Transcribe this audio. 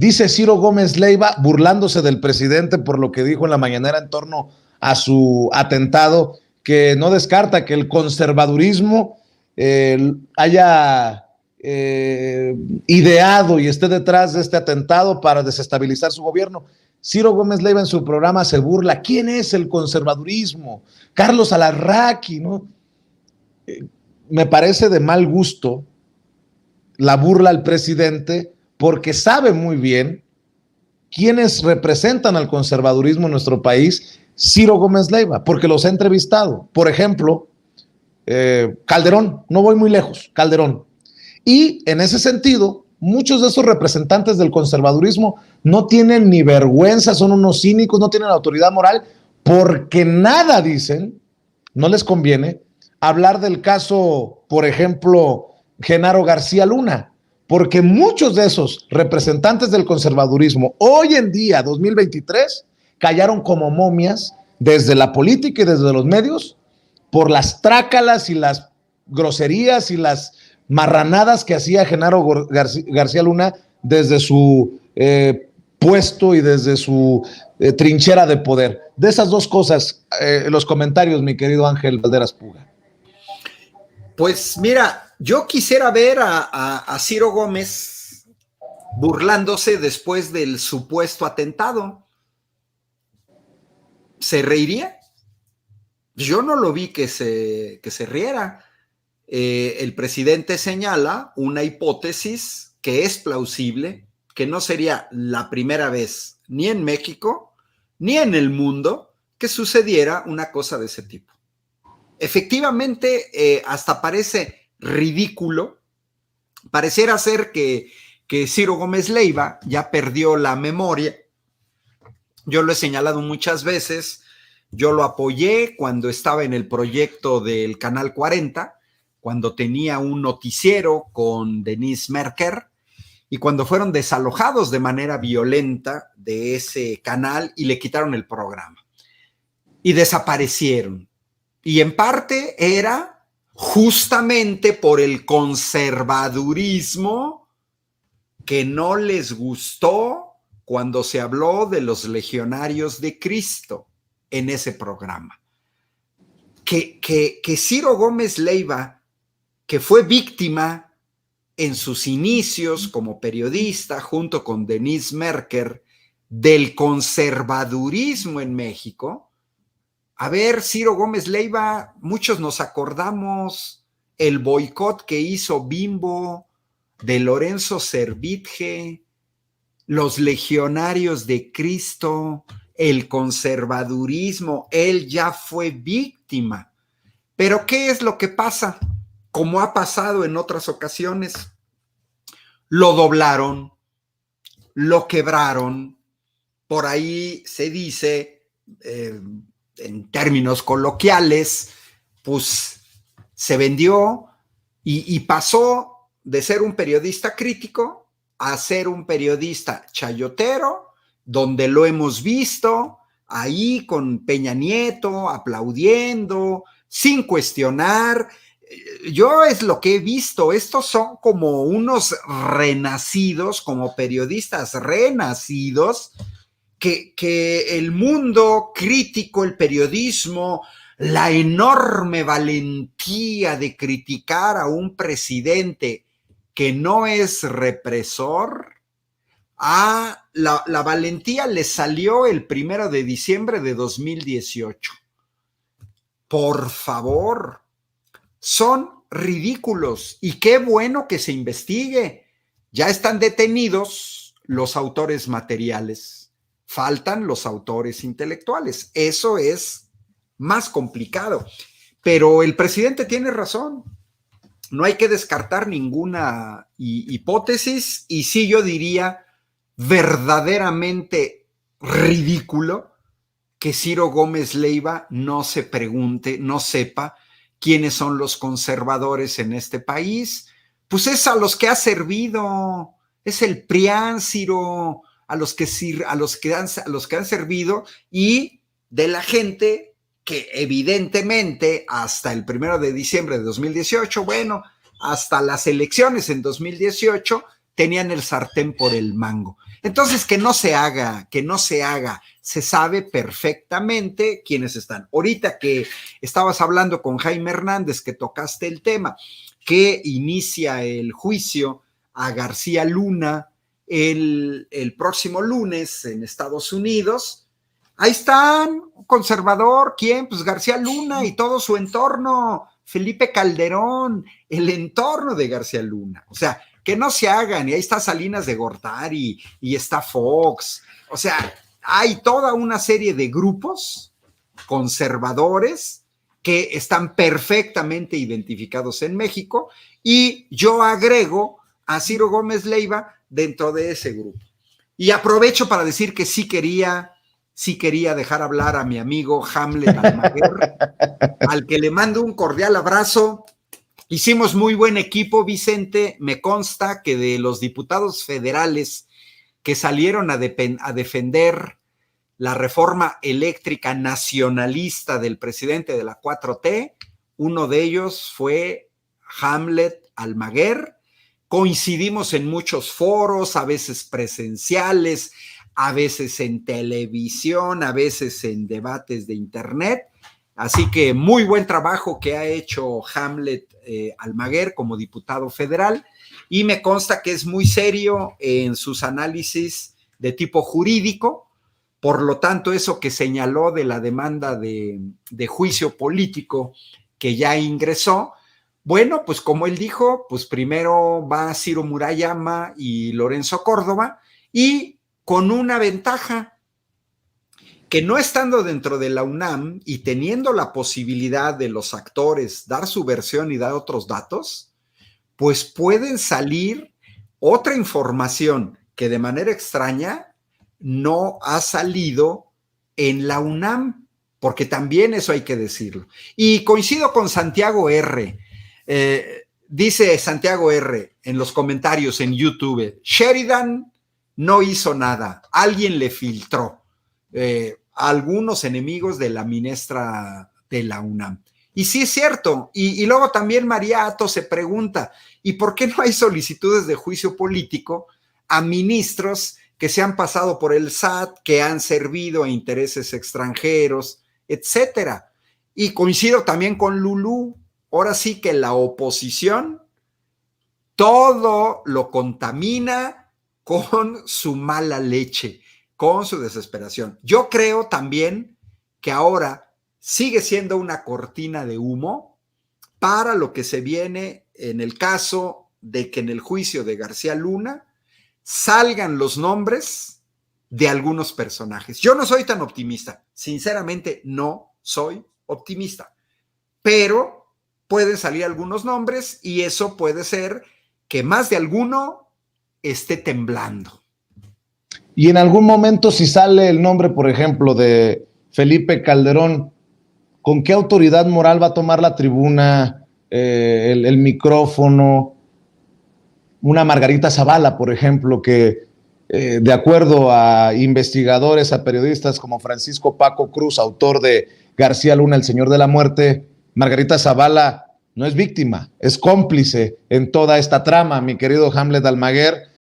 Dice Ciro Gómez Leiva, burlándose del presidente por lo que dijo en la mañanera en torno a su atentado, que no descarta que el conservadurismo haya ideado y esté detrás de este atentado para desestabilizar su gobierno. Ciro Gómez Leiva en su programa se burla. ¿Quién es el conservadurismo? Carlos Alarraqui, ¿no? Me parece de mal gusto la burla al presidente porque sabe muy bien quiénes representan al conservadurismo en nuestro país. Ciro Gómez Leiva, porque los ha entrevistado. Por ejemplo, Calderón, no voy muy lejos, Calderón. Y en ese sentido, muchos de esos representantes del conservadurismo no tienen ni vergüenza, son unos cínicos, no tienen autoridad moral, porque nada dicen, no les conviene hablar del caso, por ejemplo, Genaro García Luna, porque muchos de esos representantes del conservadurismo hoy en día, 2023, callaron como momias desde la política y desde los medios por las trácalas y las groserías y las marranadas que hacía Genaro García Luna desde su puesto y desde su trinchera de poder. De esas dos cosas, los comentarios, mi querido Ángel Valderas Puga. Pues mira, yo quisiera ver a Ciro Gómez burlándose después del supuesto atentado. ¿Se reiría? Yo no lo vi que se riera. El presidente señala una hipótesis que es plausible, que no sería la primera vez ni en México ni en el mundo que sucediera una cosa de ese tipo. Efectivamente, hasta parece ridículo, pareciera ser que Ciro Gómez Leiva ya perdió la memoria. Yo lo he señalado muchas veces, yo lo apoyé cuando estaba en el proyecto del Canal 40, cuando tenía un noticiero con Denise Merker y cuando fueron desalojados de manera violenta de ese canal y le quitaron el programa y desaparecieron. Y en parte era justamente por el conservadurismo que no les gustó cuando se habló de los legionarios de Cristo en ese programa. Que Ciro Gómez Leiva, que fue víctima en sus inicios como periodista junto con Denise Merker del conservadurismo en México. A ver, Ciro Gómez Leiva, muchos nos acordamos el boicot que hizo Bimbo, de Lorenzo Servitje, los legionarios de Cristo, el conservadurismo. Él ya fue víctima. Pero ¿qué es lo que pasa? Como ha pasado en otras ocasiones, lo doblaron, lo quebraron. Por ahí se dice, en términos coloquiales, pues se vendió y pasó de ser un periodista crítico a ser un periodista chayotero, donde lo hemos visto ahí con Peña Nieto aplaudiendo, sin cuestionar. Yo es lo que he visto, estos son como unos renacidos, como periodistas renacidos, que el mundo crítico, el periodismo, la enorme valentía de criticar a un presidente que no es represor, la valentía le salió el 1 de diciembre de 2018. Por favor, son ridículos y qué bueno que se investigue. Ya están detenidos los autores materiales. Faltan los autores intelectuales. Eso es más complicado. Pero el presidente tiene razón. No hay que descartar ninguna hipótesis y sí, yo diría verdaderamente ridículo que Ciro Gómez Leiva no se pregunte, no sepa quiénes son los conservadores en este país. Pues es a los que ha servido, es el PRIAN, Ciro, a los que han servido y de la gente que evidentemente hasta el 1 de diciembre de 2018, bueno, hasta las elecciones en 2018 tenían el sartén por el mango. Entonces, que no se haga. Se sabe perfectamente quiénes están. Ahorita que estabas hablando con Jaime Hernández, que tocaste el tema, que inicia el juicio a García Luna el próximo lunes en Estados Unidos. Ahí están, conservador, ¿quién? Pues García Luna y todo su entorno, Felipe Calderón, el entorno de García Luna. O sea, que no se hagan, y ahí está Salinas de Gortari, y está Fox. O sea, hay toda una serie de grupos conservadores que están perfectamente identificados en México, y yo agrego a Ciro Gómez Leiva dentro de ese grupo. Y aprovecho para decir que sí quería dejar hablar a mi amigo Hamlet Almaguer, al que le mando un cordial abrazo. Hicimos muy buen equipo, Vicente. Me consta que de los diputados federales que salieron a defender la reforma eléctrica nacionalista del presidente de la 4T, uno de ellos fue Hamlet Almaguer. Coincidimos en muchos foros, a veces presenciales, a veces en televisión, a veces en debates de internet. Así que muy buen trabajo que ha hecho Hamlet Almaguer como diputado federal, y me consta que es muy serio en sus análisis de tipo jurídico. Por lo tanto, eso que señaló de la demanda de juicio político que ya ingresó, bueno, pues como él dijo, pues primero va Ciro Murayama y Lorenzo Córdoba, y con una ventaja, que no estando dentro de la UNAM y teniendo la posibilidad de los actores dar su versión y dar otros datos, pues pueden salir otra información que de manera extraña no ha salido en la UNAM, porque también eso hay que decirlo. Y coincido con Santiago R. Dice Santiago R. en los comentarios en YouTube, Sheridan no hizo nada, alguien le filtró. Algunos enemigos de la ministra de la UNAM. Y sí es cierto. Y luego también María Ato se pregunta, ¿y por qué no hay solicitudes de juicio político a ministros que se han pasado por el SAT, que han servido a intereses extranjeros, etcétera? Y coincido también con Lulú. Ahora sí que la oposición todo lo contamina con su mala leche, con su desesperación. Yo creo también que ahora sigue siendo una cortina de humo para lo que se viene en el caso de que en el juicio de García Luna salgan los nombres de algunos personajes. Yo no soy tan optimista, sinceramente no soy optimista, pero pueden salir algunos nombres y eso puede ser que más de alguno esté temblando. Y en algún momento, si sale el nombre, por ejemplo, de Felipe Calderón, ¿con qué autoridad moral va a tomar la tribuna, el micrófono? Una Margarita Zavala, por ejemplo, que de acuerdo a investigadores, a periodistas como Francisco Paco Cruz, autor de García Luna, El Señor de la Muerte, Margarita Zavala no es víctima, es cómplice en toda esta trama, mi querido Hamlet Almaguer.